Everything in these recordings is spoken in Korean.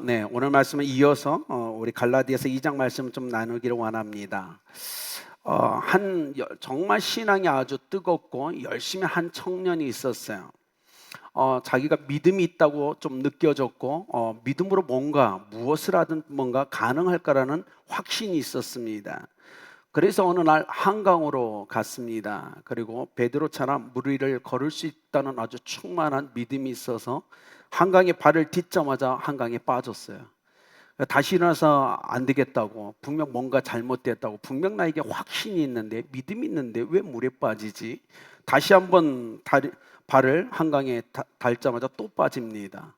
네. 오늘 말씀을 이어서 우리 갈라디아서 2장 말씀 좀 나누기를 원합니다. 정말 신앙이 아주 뜨겁고 열심히 한 청년이 있었어요. 자기가 믿음이 있다고 좀 느껴졌고, 믿음으로 무엇을 하든 뭔가 가능할까라는 확신이 있었습니다. 그래서 어느 날 한강으로 갔습니다. 그리고 베드로처럼 물 위를 걸을 수 있다는 아주 충만한 믿음이 있어서 한강에 발을 딛자마자 한강에 빠졌어요. 다시 일어나서 안 되겠다고, 분명 뭔가 잘못됐다고, 분명 나에게 확신이 있는데, 믿음이 있는데 왜 물에 빠지지? 다시 한번 발을 한강에 닳자마자 또 빠집니다.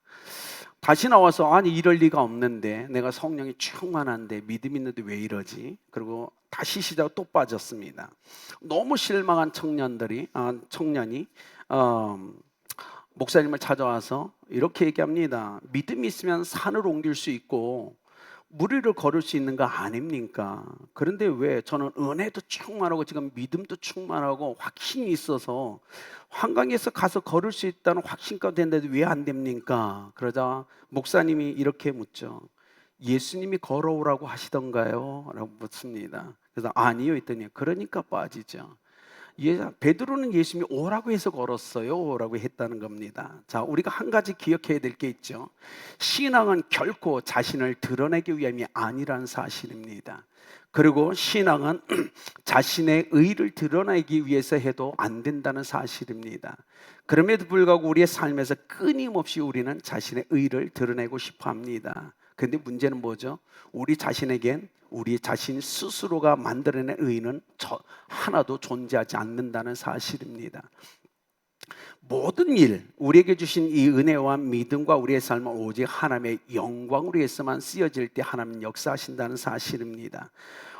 다시 나와서 아니 이럴 리가 없는데, 내가 성령이 충만한데 믿음 있는데 왜 이러지? 그리고 다시 시작 또 빠졌습니다. 너무 실망한 청년이 목사님을 찾아와서 이렇게 얘기합니다. 믿음이 있으면 산을 옮길 수 있고 물 위를 걸을 수 있는 거 아닙니까? 그런데 왜 저는 은혜도 충만하고 지금 믿음도 충만하고 확신이 있어서 한강에서 가서 걸을 수 있다는 확신까지 됐는데 왜 안 됩니까? 그러자 목사님이 이렇게 묻죠. 예수님이 걸어오라고 하시던가요? 라고 묻습니다. 그래서 아니요 했더니 그러니까 빠지죠. 베드로는 예수님이 오라고 해서 걸었어요 라고 했다는 겁니다. 자, 우리가 한 가지 기억해야 될 게 있죠. 신앙은 결코 자신을 드러내기 위함이 아니란 사실입니다. 그리고 신앙은 자신의 의를 드러내기 위해서 해도 안 된다는 사실입니다. 그럼에도 불구하고 우리의 삶에서 끊임없이 우리는 자신의 의를 드러내고 싶어 합니다. 그런데 문제는 뭐죠? 우리 자신에겐 우리 자신 스스로가 만들어낸 의는 하나도 존재하지 않는다는 사실입니다. 모든 일, 우리에게 주신 이 은혜와 믿음과 우리의 삶은 오직 하나님의 영광을 위해서만 쓰여질 때 하나님 역사하신다는 사실입니다.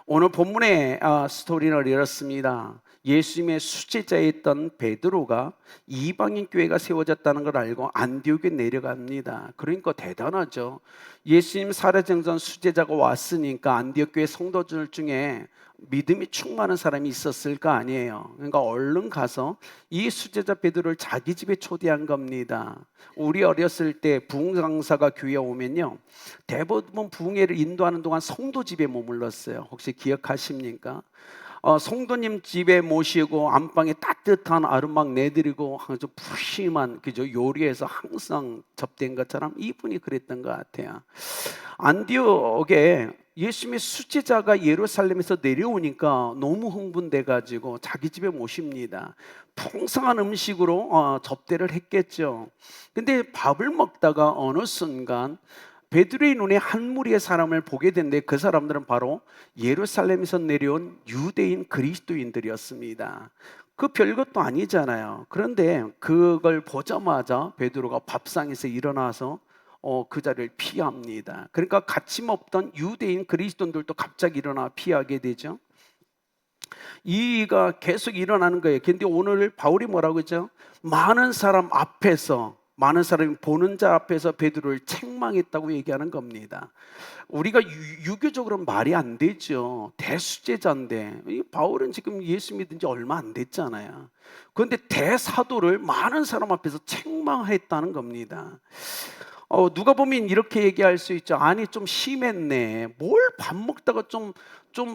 오늘 본문의 스토리는 이렇습니다. 예수님의 수제자에 있던 베드로가 이방인 교회가 세워졌다는 걸 알고 안디옥에 내려갑니다. 그러니까 대단하죠. 예수님 살해정전 수제자가 왔으니까 안디옥 교회 성도들 중에 믿음이 충만한 사람이 있었을 거 아니에요. 그러니까 얼른 가서 이 수제자 베드로를 자기 집에 초대한 겁니다. 우리 어렸을 때 부흥 강사가 교회에 오면요, 대부분 부흥회를 인도하는 동안 성도 집에 머물렀어요. 혹시 기억하십니까? 성도님 집에 모시고 안방에 따뜻한 아름막 내드리고 아주 푸짐한 요리해서 항상 접대한 것처럼 이분이 그랬던 것 같아요. 안디옥에 예수님의 수제자가 예루살렘에서 내려오니까 너무 흥분돼가지고 자기 집에 모십니다. 풍성한 음식으로 접대를 했겠죠. 근데 밥을 먹다가 어느 순간 베드로의 눈에 한 무리의 사람을 보게 됐는데 그 사람들은 바로 예루살렘에서 내려온 유대인 그리스도인들이었습니다. 그 별것도 아니잖아요. 그런데 그걸 보자마자 베드로가 밥상에서 일어나서 그 자리를 피합니다. 그러니까 같이 먹던 유대인 그리스도인들도 갑자기 일어나 피하게 되죠. 이가 계속 일어나는 거예요. 근데 오늘 바울이 뭐라고 했죠? 많은 사람이 보는 자 앞에서 베드로를 책망했다고 얘기하는 겁니다. 우리가 유교적으로는 말이 안 되죠. 대수제자인데 바울은 지금 예수 믿은 지 얼마 안 됐잖아요. 그런데 대사도를 많은 사람 앞에서 책망했다는 겁니다. 누가 보면 이렇게 얘기할 수 있죠. 아니 좀 심했네. 뭘 밥 먹다가 좀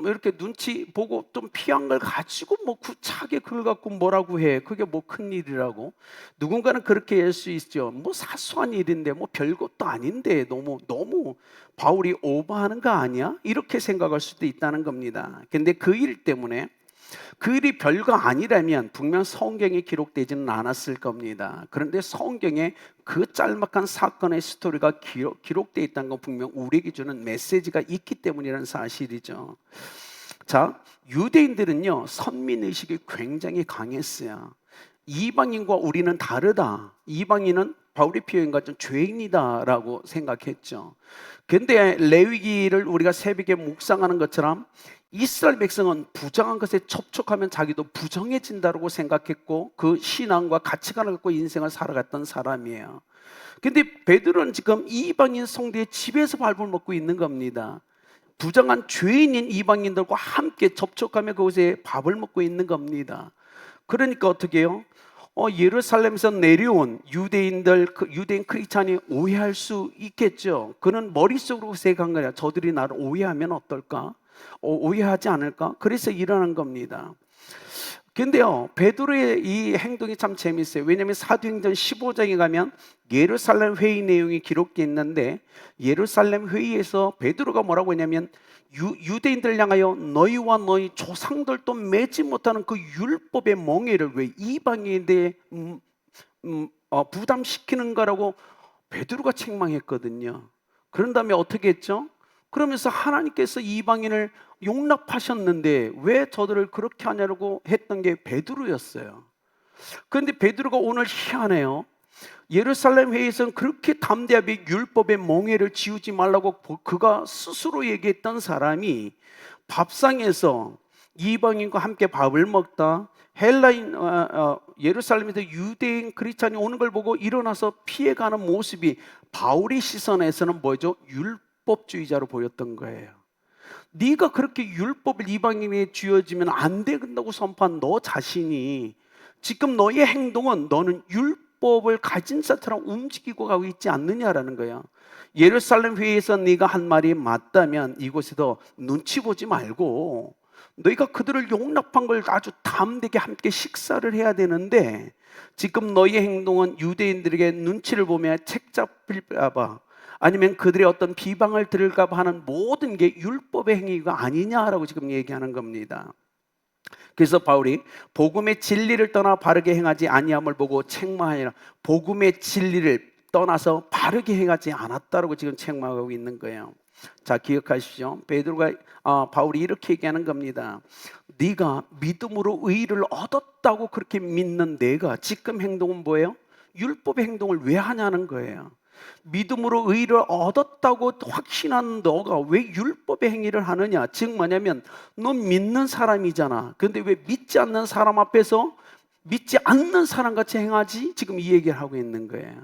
이렇게 눈치 보고 좀 피한 걸 가지고 뭐 구차하게 그걸 갖고 뭐라고 해. 그게 뭐 큰일이라고. 누군가는 그렇게 할 수 있죠. 뭐 사소한 일인데 뭐 별것도 아닌데 너무 바울이 오버하는 거 아니야? 이렇게 생각할 수도 있다는 겁니다. 근데 그 일 때문에 그 일이 별거 아니라면 분명 성경에 기록되지는 않았을 겁니다. 그런데 성경에 그 짤막한 사건의 스토리가 기록되어 있다는 건 분명 우리에게 주는 메시지가 있기 때문이라는 사실이죠. 자, 유대인들은요, 선민의식이 굉장히 강했어요. 이방인과 우리는 다르다. 이방인은 바울의 표현과 좀 죄인이다라고 생각했죠. 근데 레위기를 우리가 새벽에 묵상하는 것처럼 이스라엘 백성은 부정한 것에 접촉하면 자기도 부정해진다고 생각했고 그 신앙과 가치관을 갖고 인생을 살아갔던 사람이에요. 근데 베드로는 지금 이방인 성도의 집에서 밥을 먹고 있는 겁니다. 부정한 죄인인 이방인들과 함께 접촉하며 그곳에 밥을 먹고 있는 겁니다. 그러니까 어떻게 해요? 예루살렘에서 내려온 유대인들, 유대인 크리스찬이 오해할 수 있겠죠. 그는 머릿속으로 생각한 거야. 저들이 나를 오해하면 어떨까? 오해하지 않을까? 그래서 일어난 겁니다. 근데요, 베드로의 이 행동이 참 재밌어요. 왜냐하면 사도행전 15장에 가면 예루살렘 회의 내용이 기록되어 있는데, 예루살렘 회의에서 베드로가 뭐라고 했냐면, 유대인들 향하여 너희와 너희 조상들도 매지 못하는 그 율법의 멍에를 왜 이방인에 부담시키는 거라고 베드로가 책망했거든요. 그런 다음에 어떻게 했죠? 그러면서 하나님께서 이방인을 용납하셨는데 왜 저들을 그렇게 하냐고 했던 게 베드로였어요. 그런데 베드로가 오늘 희한해요. 예루살렘 회의에서는 그렇게 담대하게 율법의 몽해를 지우지 말라고 그가 스스로 얘기했던 사람이 밥상에서 이방인과 함께 밥을 먹다 헬라인 예루살렘에서 유대인 크리스찬이 오는 걸 보고 일어나서 피해가는 모습이 바울의 시선에서는 뭐죠? 율법주의자로 보였던 거예요. 네가 그렇게 율법을 이방인에게 쥐어지면 안 된다고 선포한 너 자신이 지금 너의 행동은 너는 율법을 가진 자처럼 움직이고 가고 있지 않느냐라는 거야. 예루살렘 회의에서 네가 한 말이 맞다면 이곳에서 눈치 보지 말고 너희가 그들을 용납한 걸 아주 담대하게 함께 식사를 해야 되는데 지금 너희 행동은 유대인들에게 눈치를 보며 책 잡힐까 봐 아니면 그들의 어떤 비방을 들을까 봐 하는 모든 게 율법의 행위가 아니냐라고 지금 얘기하는 겁니다. 그래서 바울이 복음의 진리를 떠나 바르게 행하지 아니함을 보고 책망하니라. 복음의 진리를 떠나서 바르게 행하지 않았다라고 지금 책망하고 있는 거예요. 자, 기억하십시오. 바울이 이렇게 얘기하는 겁니다. 네가 믿음으로 의를 얻었다고 그렇게 믿는 내가 지금 행동은 뭐예요? 율법의 행동을 왜 하냐는 거예요. 믿음으로 의를 얻었다고 확신한 너가 왜 율법의 행위를 하느냐? 즉 뭐냐면 넌 믿는 사람이잖아. 근데 왜 믿지 않는 사람 앞에서 믿지 않는 사람같이 행하지? 지금 이 얘기를 하고 있는 거예요.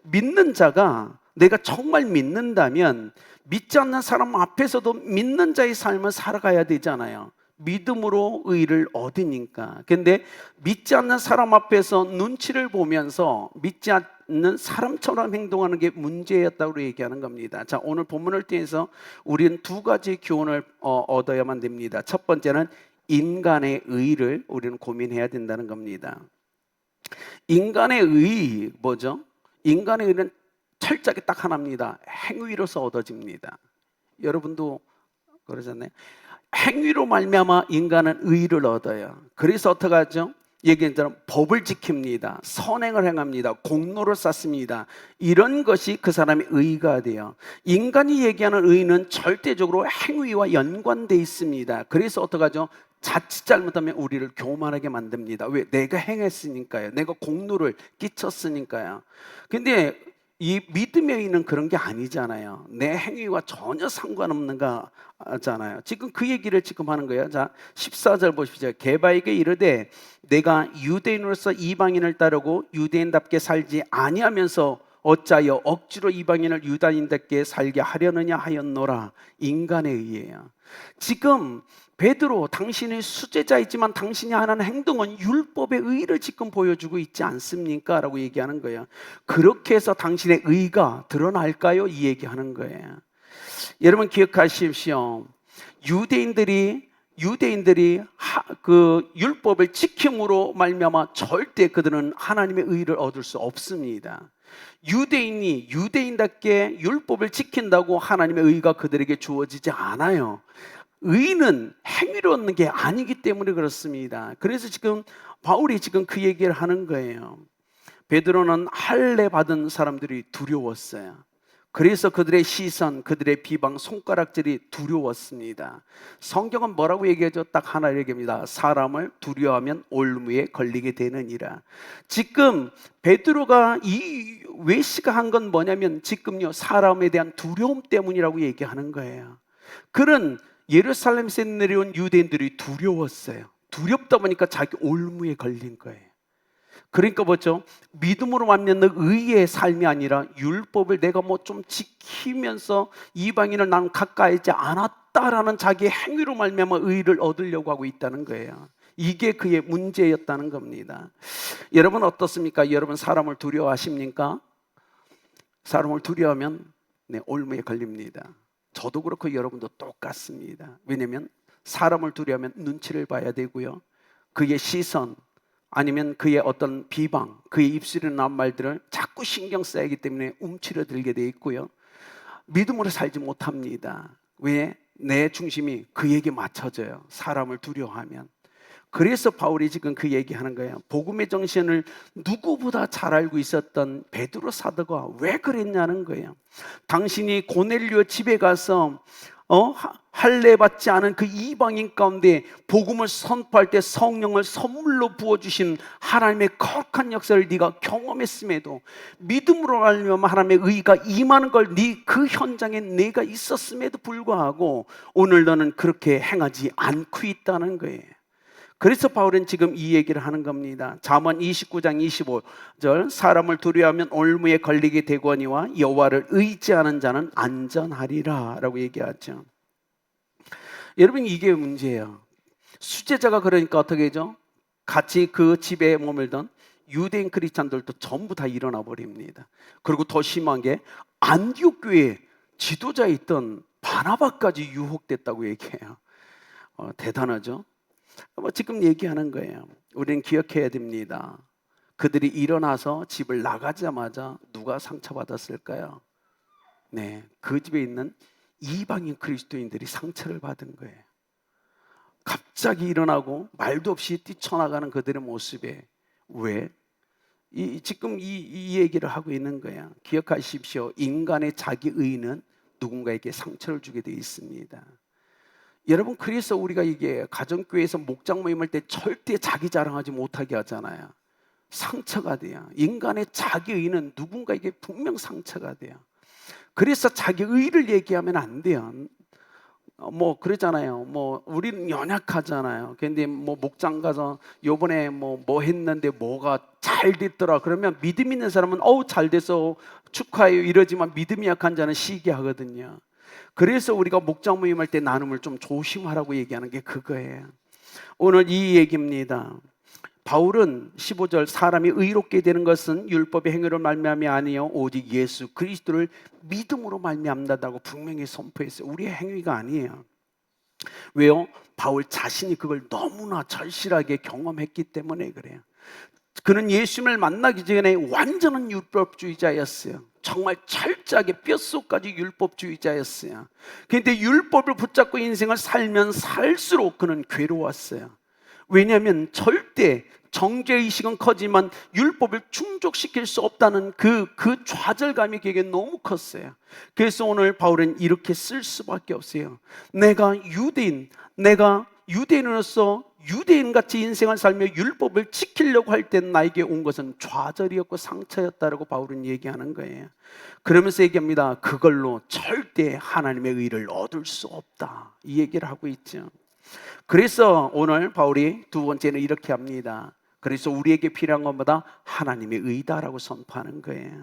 믿는 자가 내가 정말 믿는다면 믿지 않는 사람 앞에서도 믿는 자의 삶을 살아가야 되잖아요. 믿음으로 의를 얻으니까. 근데 믿지 않는 사람 앞에서 눈치를 보면서 믿지 않는 사람처럼 행동하는 게 문제였다고 얘기하는 겁니다. 자, 오늘 본문을 통해서 우리는 두 가지 교훈을 얻어야만 됩니다. 첫 번째는 인간의 의를 우리는 고민해야 된다는 겁니다. 인간의 의 뭐죠? 인간의 의는 철저하게 딱 하나입니다. 행위로서 얻어집니다. 여러분도 그러잖아요. 행위로 말미암아 인간은 의를 얻어요. 그래서 어떻게 하죠? 얘기한 대로 법을 지킵니다. 선행을 행합니다. 공로를 쌓습니다. 이런 것이 그 사람의 의가 돼요. 인간이 얘기하는 의는 절대적으로 행위와 연관되어 있습니다. 그래서 어떻게 하죠? 자칫 잘못하면 우리를 교만하게 만듭니다. 왜? 내가 행했으니까요. 내가 공로를 끼쳤으니까요. 근데 이 믿음의 의는 그런 게 아니잖아요. 내 행위와 전혀 상관없는 거잖아요. 지금 그 얘기를 지금 하는 거예요. 자, 14절 보십시오. 게바에게 이르되 내가 유대인으로서 이방인을 따르고 유대인답게 살지 아니하면서 어찌하여 억지로 이방인을 유다인답게 살게 하려느냐 하였노라. 인간의 의예요. 지금 베드로, 당신이 수제자이지만 당신이 하는 행동은 율법의 의를 지금 보여주고 있지 않습니까? 라고 얘기하는 거예요. 그렇게 해서 당신의 의가 드러날까요? 이 얘기하는 거예요. 여러분 기억하십시오. 유대인들이 그 율법을 지킴으로 말미암아 절대 그들은 하나님의 의를 얻을 수 없습니다. 유대인이 유대인답게 율법을 지킨다고 하나님의 의가 그들에게 주어지지 않아요. 의는 행위로 얻는 게 아니기 때문에 그렇습니다. 그래서 지금 바울이 지금 그 얘기를 하는 거예요. 베드로는 할례 받은 사람들이 두려웠어요. 그래서 그들의 시선, 그들의 비방, 손가락질이 두려웠습니다. 성경은 뭐라고 얘기하죠? 딱 하나 얘기합니다. 사람을 두려워하면 올무에 걸리게 되느니라. 지금 베드로가 이 외시가 한 건 뭐냐면 지금요 사람에 대한 두려움 때문이라고 얘기하는 거예요. 그런 예루살렘에서 내려온 유대인들이 두려웠어요. 두렵다 보니까 자기 올무에 걸린 거예요. 그러니까 뭐죠? 믿음으로 만나는 의의 삶이 아니라 율법을 내가 뭐 좀 지키면서 이방인을 나는 가까이 하지 않았다라는 자기의 행위로 말미암아 의를 얻으려고 하고 있다는 거예요. 이게 그의 문제였다는 겁니다. 여러분 어떻습니까? 여러분 사람을 두려워하십니까? 사람을 두려워하면 올무에 걸립니다. 저도 그렇고 여러분도 똑같습니다. 왜냐하면 사람을 두려워하면 눈치를 봐야 되고요, 그의 시선 아니면 그의 어떤 비방, 그의 입술에 나온 말들을 자꾸 신경 쓰이기 때문에 움츠러들게 돼 있고요, 믿음으로 살지 못합니다. 왜? 내 중심이 그에게 맞춰져요, 사람을 두려워하면. 그래서 바울이 지금 그 얘기하는 거예요. 복음의 정신을 누구보다 잘 알고 있었던 베드로 사도가 왜 그랬냐는 거예요. 당신이 고넬료 집에 가서 할례 받지 않은 그 이방인 가운데 복음을 선포할 때 성령을 선물로 부어주신 하나님의 거룩한 역사를 네가 경험했음에도, 믿음으로 알면 하나님의 의가 임하는 걸 그 현장에 내가 있었음에도 불구하고 오늘 너는 그렇게 행하지 않고 있다는 거예요. 그래서 바울은 지금 이 얘기를 하는 겁니다. 잠언 29장 25절, 사람을 두려워하면 올무에 걸리게 되거니와 여호와를 의지하는 자는 안전하리라 라고 얘기하죠. 여러분, 이게 문제예요. 수제자가 그러니까 어떻게 하죠? 같이 그 집에 머물던 유대인 크리스찬들도 전부 다 일어나 버립니다. 그리고 더 심한 게 안디옥 교회 지도자에 있던 바나바까지 유혹됐다고 얘기해요. 대단하죠? 지금 얘기하는 거예요. 우리는 기억해야 됩니다. 그들이 일어나서 집을 나가자마자 누가 상처받았을까요? 네, 그 집에 있는 이방인 그리스도인들이 상처를 받은 거예요. 갑자기 일어나고 말도 없이 뛰쳐나가는 그들의 모습에 왜? 지금 이 얘기를 하고 있는 거야. 기억하십시오. 인간의 자기 의는 누군가에게 상처를 주게 되어 있습니다. 여러분, 그래서 우리가 이게 가정교회에서 목장 모임할 때 절대 자기 자랑하지 못하게 하잖아요. 상처가 돼요. 인간의 자기 의는 누군가에게 분명 상처가 돼요. 그래서 자기 의를 얘기하면 안 돼요. 그러잖아요. 우리는 연약하잖아요. 근데 목장 가서 요번에 뭐 했는데 뭐가 잘 됐더라 그러면 믿음 있는 사람은 잘 돼서 축하해요 이러지만 믿음이 약한 자는 시기하거든요. 그래서 우리가 목장 모임할 때 나눔을 좀 조심하라고 얘기하는 게 그거예요. 오늘 이 얘기입니다. 바울은 15절, 사람이 의롭게 되는 것은 율법의 행위로 말미암이 아니요 오직 예수 그리스도를 믿음으로 말미암는다고 분명히 선포했어요. 우리의 행위가 아니에요. 왜요? 바울 자신이 그걸 너무나 절실하게 경험했기 때문에 그래요. 그는 예수님을 만나기 전에 완전한 율법주의자였어요. 정말 철저하게 뼛속까지 율법주의자였어요. 그런데 율법을 붙잡고 인생을 살면 살수록 그는 괴로웠어요. 왜냐하면 절대 정죄의식은 커지만 율법을 충족시킬 수 없다는 그 좌절감이 그에게 너무 컸어요. 그래서 오늘 바울은 이렇게 쓸 수밖에 없어요. 내가 유대인으로서 유대인같이 인생을 살며 율법을 지키려고 할 때 나에게 온 것은 좌절이었고 상처였다라고 바울은 얘기하는 거예요. 그러면서 얘기합니다. 그걸로 절대 하나님의 의를 얻을 수 없다, 이 얘기를 하고 있죠. 그래서 오늘 바울이 두 번째는 이렇게 합니다. 그래서 우리에게 필요한 것보다 하나님의 의다라고 선포하는 거예요.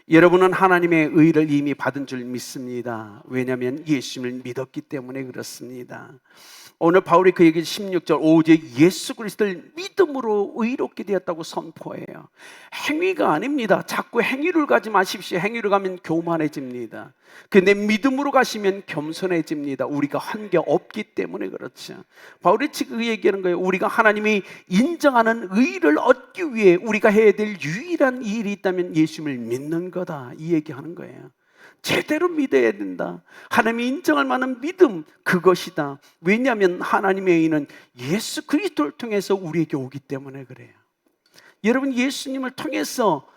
여러분은 하나님의 의를 이미 받은 줄 믿습니다. 왜냐하면 예수님을 믿었기 때문에 그렇습니다. 오늘 바울이 그 얘기 16절, 오직 예수 그리스도를 믿음으로 의롭게 되었다고 선포해요. 행위가 아닙니다. 자꾸 행위를 가지 마십시오. 행위를 가면 교만해집니다. 근데 믿음으로 가시면 겸손해집니다. 우리가 한 게 없기 때문에 그렇죠. 바울이 지금 그 얘기하는 거예요. 우리가 하나님이 인정하는 의를 얻기 위해 우리가 해야 될 유일한 일이 있다면 예수님을 믿는 거다, 이 얘기하는 거예요. 제대로 믿어야 된다. 하나님이 인정할 만한 믿음, 그것이다. 왜냐하면 하나님의 의는 예수 그리스도를 통해서 우리에게 오기 때문에 그래요. 여러분, 예수님을 통해서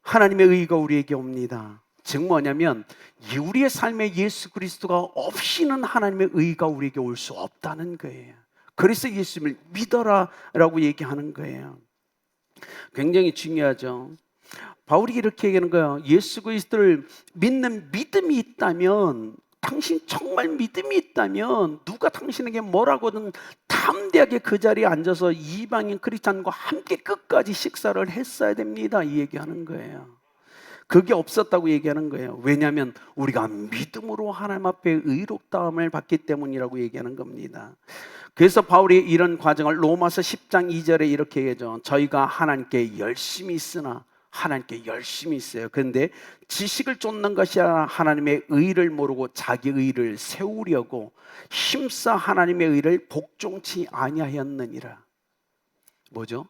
하나님의 의가 우리에게 옵니다. 즉 뭐냐면 우리의 삶에 예수 그리스도가 없이는 하나님의 의가 우리에게 올 수 없다는 거예요. 그래서 예수님을 믿어라 라고 얘기하는 거예요. 굉장히 중요하죠. 바울이 이렇게 얘기하는 거예요. 예수 그리스도를 믿는 믿음이 있다면, 당신 정말 믿음이 있다면 누가 당신에게 뭐라고든 담대하게 그 자리에 앉아서 이방인 크리스찬과 함께 끝까지 식사를 했어야 됩니다, 이 얘기하는 거예요. 그게 없었다고 얘기하는 거예요. 왜냐하면 우리가 믿음으로 하나님 앞에 의롭다함을 받기 때문이라고 얘기하는 겁니다. 그래서 바울이 이런 과정을 로마서 10장 2절에 이렇게 얘기하죠. 저희가 하나님께 열심히 있으나 하나님께 열심히 있어요. 그런데 지식을 쫓는 것이 아니라 하나님의 의를 모르고 자기 의를 세우려고 힘써 하나님의 의를 복종치 아니하였느니라. 뭐죠?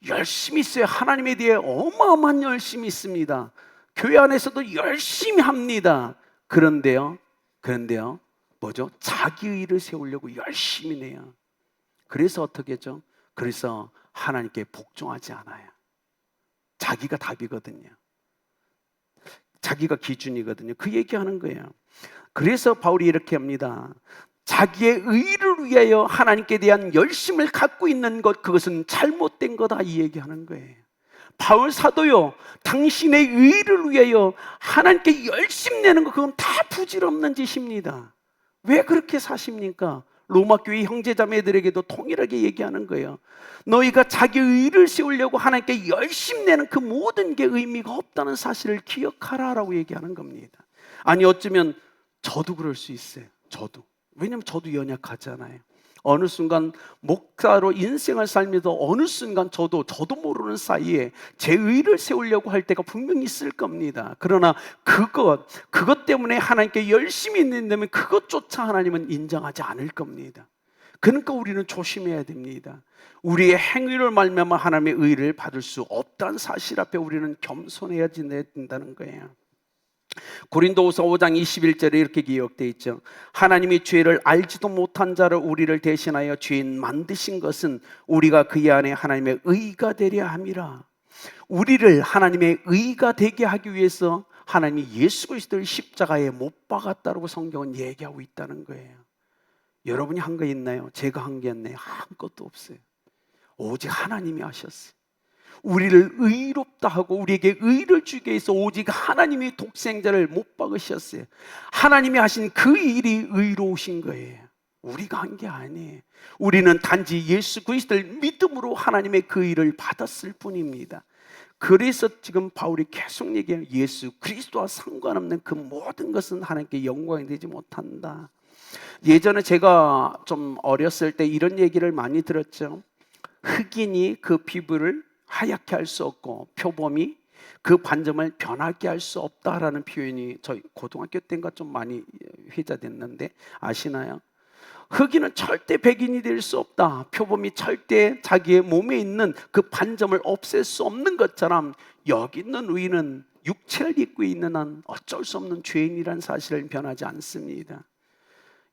열심히 있어요. 하나님에 대해 어마어마한 열심히 있습니다. 교회 안에서도 열심히 합니다. 그런데요, 뭐죠? 자기 의를 세우려고 열심히 내요. 그래서 어떻게 죠? 그래서 하나님께 복종하지 않아요. 자기가 답이거든요. 자기가 기준이거든요. 그 얘기하는 거예요. 그래서 바울이 이렇게 합니다. 자기의 의를 위하여 하나님께 대한 열심을 갖고 있는 것, 그것은 잘못된 거다, 이 얘기하는 거예요. 바울 사도요, 당신의 의를 위하여 하나님께 열심 내는 것, 그건 다 부질없는 짓입니다. 왜 그렇게 사십니까? 로마 교회 형제자매들에게도 통일하게 얘기하는 거예요. 너희가 자기 의를 세우려고 하나님께 열심 내는 그 모든 게 의미가 없다는 사실을 기억하라라고 얘기하는 겁니다. 아니, 어쩌면 저도 그럴 수 있어요. 저도. 왜냐면 저도 연약하잖아요. 어느 순간 목사로 인생을 살면서 어느 순간 저도 모르는 사이에 제 의를 세우려고 할 때가 분명히 있을 겁니다. 그러나 그것 때문에 하나님께 열심히 있는다면 그것조차 하나님은 인정하지 않을 겁니다. 그러니까 우리는 조심해야 됩니다. 우리의 행위를 말미암아 하나님의 의를 받을 수 없다는 사실 앞에 우리는 겸손해야 된다는 거예요. 고린도후서 5장 21절에 이렇게 기록되어 있죠. 하나님이 죄를 알지도 못한 자를 우리를 대신하여 죄인 만드신 것은 우리가 그의 안에 하나님의 의가 되려 함이라. 우리를 하나님의 의가 되게 하기 위해서 하나님이 예수 그리스도를 십자가에 못 박았다고 성경은 얘기하고 있다는 거예요. 여러분이 한 거 있나요? 제가 한 게 있나요? 아무것도 없어요. 오직 하나님이 하셨어요. 우리를 의롭다 하고 우리에게 의를 주기 위해서 오직 하나님이 독생자를 못 박으셨어요. 하나님이 하신 그 일이 의로우신 거예요. 우리가 한 게 아니에요. 우리는 단지 예수 그리스도를 믿음으로 하나님의 그 일을 받았을 뿐입니다. 그래서 지금 바울이 계속 얘기해요. 예수 그리스도와 상관없는 그 모든 것은 하나님께 영광이 되지 못한다. 예전에 제가 좀 어렸을 때 이런 얘기를 많이 들었죠. 흑인이 그 피부를 하얗게 할 수 없고 표범이 그 반점을 변하게 할 수 없다라는 표현이 저희 고등학교 때인가 좀 많이 회자됐는데 아시나요? 흑인은 절대 백인이 될 수 없다. 표범이 절대 자기의 몸에 있는 그 반점을 없앨 수 없는 것처럼 여기 있는 의인은 육체를 입고 있는 한 어쩔 수 없는 죄인이라는 사실을 변하지 않습니다.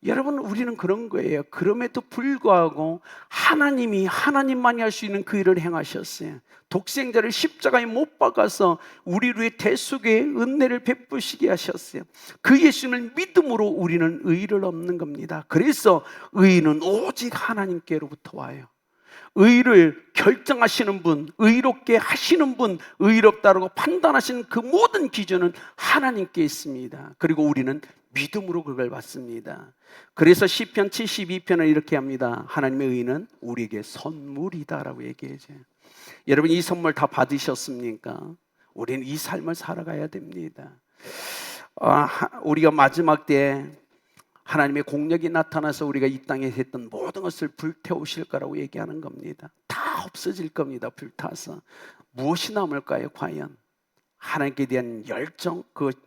여러분, 우리는 그런 거예요. 그럼에도 불구하고 하나님만이 할 수 있는 그 일을 행하셨어요. 독생자를 십자가에 못 박아서 우리를 위해 대속의 은혜를 베푸시게 하셨어요. 그 예수님을 믿음으로 우리는 의를 얻는 겁니다. 그래서 의는 오직 하나님께로부터 와요. 의를 결정하시는 분, 의롭게 하시는 분, 의롭다라고 판단하시는 그 모든 기준은 하나님께 있습니다. 그리고 우리는 믿음으로 그걸 받습니다. 그래서 시편 72편을 이렇게 합니다. 하나님의 의는 우리에게 선물이다라고 얘기해줘요. 여러분, 이 선물 다 받으셨습니까? 우리는 이 삶을 살아가야 됩니다. 우리가 마지막 때 하나님의 공력이 나타나서 우리가 이 땅에 했던 모든 것을 불태우실 거라고 얘기하는 겁니다. 다 없어질 겁니다. 불타서 무엇이 남을까요? 과연 하나님께 대한 열정,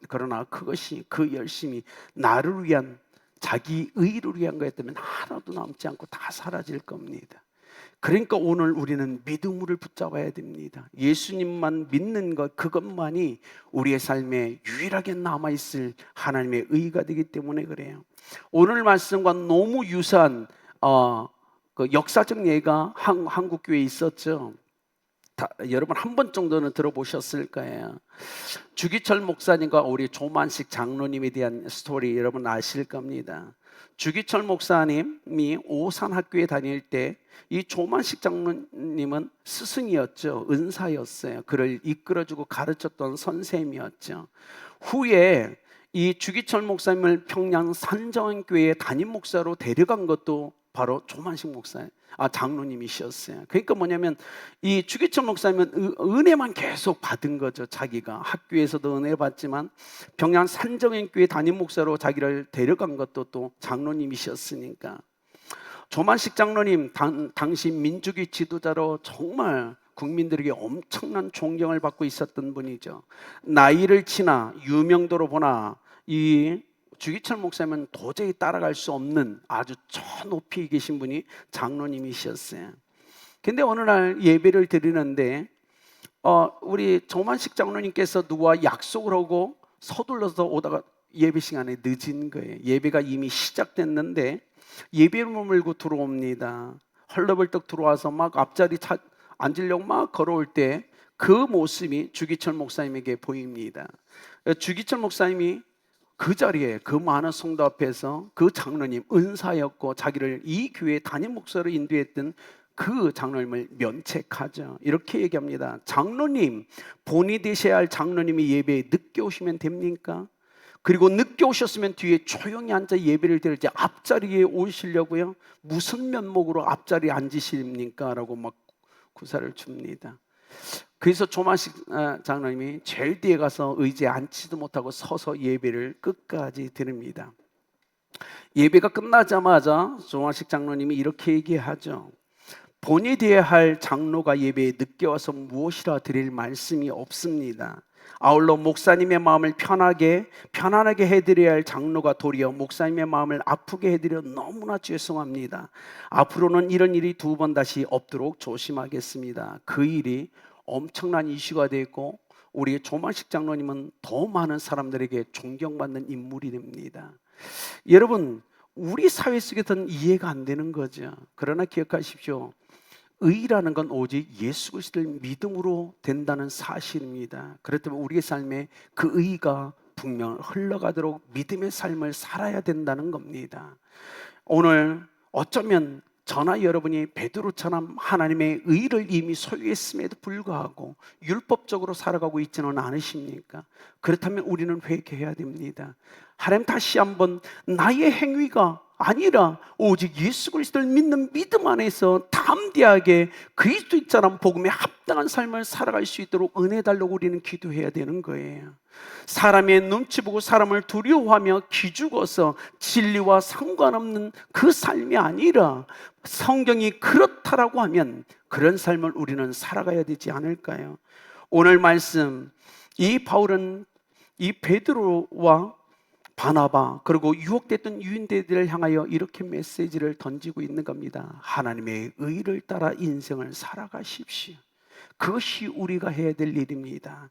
그러나 그것이 그 열심이 나를 위한 자기 의를 위한 거였다면 하나도 남지 않고 다 사라질 겁니다. 그러니까 오늘 우리는 믿음을 붙잡아야 됩니다. 예수님만 믿는 것, 그것만이 우리의 삶에 유일하게 남아있을 하나님의 의가 되기 때문에 그래요. 오늘 말씀과 너무 유사한 그 역사적 예가 한국 교회에 있었죠. 여러분 한 번 정도는 들어보셨을 거예요. 주기철 목사님과 우리 조만식 장로님에 대한 스토리 여러분 아실 겁니다. 주기철 목사님이 오산학교에 다닐 때 이 조만식 장로님은 스승이었죠. 은사였어요. 그를 이끌어주고 가르쳤던 선생님이었죠. 후에 이 주기철 목사님을 평양 산정교회 담임 목사로 데려간 것도 바로 조만식 장로님이셨어요. 그러니까 뭐냐면 이 주기철 목사님은 은혜만 계속 받은 거죠. 자기가 학교에서도 은혜 받지만 평양 산정행교회 담임 목사로 자기를 데려간 것도 또 장로님이셨으니까. 조만식 장로님 당시 민주주의 지도자로 정말 국민들에게 엄청난 존경을 받고 있었던 분이죠. 나이를 치나 유명도로 보나 이 주기철 목사님은 도저히 따라갈 수 없는 아주 저 높이 계신 분이 장로님이셨어요. 근데 어느 날 예배를 드리는데 우리 조만식 장로님께서 누구와 약속을 하고 서둘러서 오다가 예배 시간에 늦은 거예요. 예배가 이미 시작됐는데 예배를 머물고 들어옵니다. 헐레벌떡 들어와서 막 앞자리 앉으려고 막 걸어올 때 그 모습이 주기철 목사님에게 보입니다. 주기철 목사님이 그 자리에 그 많은 성도 앞에서 그 장로님, 은사였고 자기를 이 교회 담임 목사로 인도했던 그 장로님을 면책하죠. 이렇게 얘기합니다. 장로님, 본이 되셔야 할 장로님이 예배에 늦게 오시면 됩니까? 그리고 늦게 오셨으면 뒤에 조용히 앉아 예배를 드릴지 앞자리에 오시려고요? 무슨 면목으로 앞자리에 앉으십니까? 라고 막 구사를 줍니다. 그래서 조만식 장로님이 제일 뒤에 가서 의자에 앉지도 못하고 서서 예배를 끝까지 드립니다. 예배가 끝나자마자 조만식 장로님이 이렇게 얘기하죠. 본이 되어야 할 장로가 예배에 늦게 와서 무엇이라 드릴 말씀이 없습니다. 아울러 목사님의 마음을 편안하게 해드려야 할 장로가 도리어 목사님의 마음을 아프게 해드려 너무나 죄송합니다. 앞으로는 이런 일이 2번 다시 없도록 조심하겠습니다. 그 일이 엄청난 이슈가 되고 우리 조만식 장로님은 더 많은 사람들에게 존경받는 인물이 됩니다. 여러분, 우리 사회 속에서는 이해가 안 되는 거죠. 그러나 기억하십시오. 의라는 건 오직 예수 그리스도를 믿음으로 된다는 사실입니다. 그렇다면 우리의 삶에 그 의가 분명 흘러가도록 믿음의 삶을 살아야 된다는 겁니다. 오늘 어쩌면 저나 여러분이 베드로처럼 하나님의 의를 이미 소유했음에도 불구하고 율법적으로 살아가고 있지는 않으십니까? 그렇다면 우리는 회개해야 됩니다. 하나님, 다시 한번 나의 행위가 아니라 오직 예수 그리스도를 믿는 믿음 안에서 담대하게 그리스도인처럼 복음에 합당한 삶을 살아갈 수 있도록 은혜 달라고 우리는 기도해야 되는 거예요. 사람의 눈치 보고 사람을 두려워하며 기죽어서 진리와 상관없는 그 삶이 아니라 성경이 그렇다라고 하면 그런 삶을 우리는 살아가야 되지 않을까요? 오늘 말씀, 이 바울은 이 베드로와 바나바 그리고 유혹됐던 유인대들을 향하여 이렇게 메시지를 던지고 있는 겁니다. 하나님의 의를 따라 인생을 살아가십시오. 그것이 우리가 해야 될 일입니다.